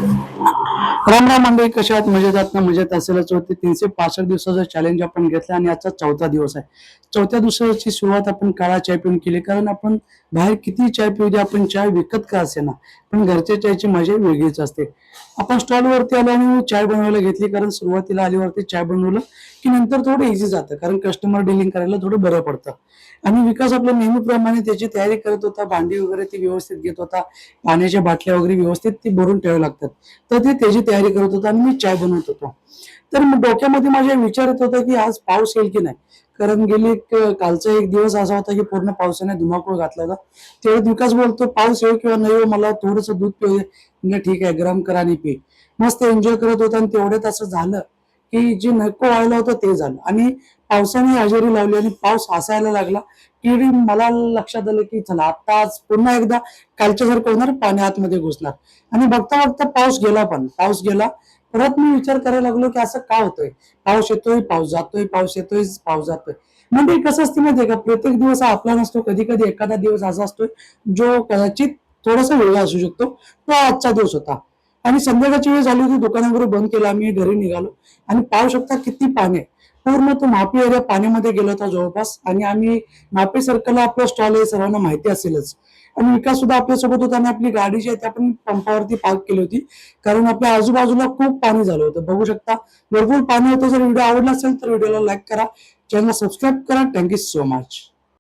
राम राम मंडळी, कशा आहात? मजेत आहात ना? मजेत असेलच होते. 365 दिवसाचा चॅलेंज आपण घेतला आणि आजचा 4था दिवस आहे. 4थ्या दिवसाची सुरुवात आपण काळा चाय पिऊन केली, कारण आपण बाहेर किती चाय पिऊ दे, आपण चाय विकत का असे ना, पण घरच्या चायची मजा वेगळीच असते. आपण स्टॉलवरती आलो आणि चाय बनवायला घेतली, कारण सुरुवातीला आल्यावरती चाय बनवलं की नंतर थोडं इझी जातं, कारण कस्टमर डिलिंग करायला थोडं बरं पडतं. आणि विकास आपल्या नेहमीप्रमाणे त्याची तयारी करत होता. भांडी वगैरे ती व्यवस्थित घेत होता, पाण्याच्या बाटल्या वगैरे व्यवस्थित ती भरून ठेवाव्या लागतात. तर ते त्याची तयारी करत होता आणि मी चाय बनवत होतो. तर मग डोक्यामध्ये माझ्या विचार येत होता की आज पाऊस येईल की नाही, कारण कालचा एक दिवस असा होता की पूर्ण पावसाने धुमाकूळ घातला होता. तेवढ्यात विकास बोलतो पाऊस येऊ किंवा नाही येऊ, मला थोडंसं दूध पिऊ दे. म्हणजे ठीक आहे, गरम करा आणि पी. मस्त एन्जॉय करत होता आणि तेवढ्यात असं झालं की जे नको व्हायला होतं ते झालं, आणि पावसाने हजेरी लावली आणि पाऊस असायला लागला की मला लक्षात आलं की चला आता आज पुन्हा एकदा कालच्या सारखं होणार, पाणी आतमध्ये घुसणार. आणि बघता बघता पाऊस गेला, पण पाऊस गेला. परत मी विचार करायला लागलो की असं का होतंय, पाऊस येतोय पाऊस जातोय, पाऊस येतोय पाऊस जातोय. म्हणजे कसं असते माहितीये का, प्रत्येक दिवस हा आपला नसतो. कधी कधी एखादा दिवस असा असतोय जो कदाचित थोडासा वेगळा असू शकतो. तो आजचा दिवस होता. आणि संध्याकाळची वेळ झाली होती, दुकानावर बंद केलं, आम्ही घरी निघालो. आणि पाहू शकता किती पाणी आहे. पूर्ण तो मापी एरिया पाण्यामध्ये गेला होता जवळपास. आणि आम्ही मापी सर्कलला आपला स्टॉल आहे, सर्वांना माहिती असेलच. आणि विकास सुद्धा आपल्यासोबत होता आणि आपली गाडी जी आहे ती आपण पंपावरती पार्क केली होती, कारण आपल्या आजूबाजूला खूप पाणी झालं होतं. बघू शकता, भरपूर पाणी होतं. जर व्हिडिओ आवडला असेल तर व्हिडिओला लाईक करा, चॅनल सबस्क्राईब करा. Thank you so much.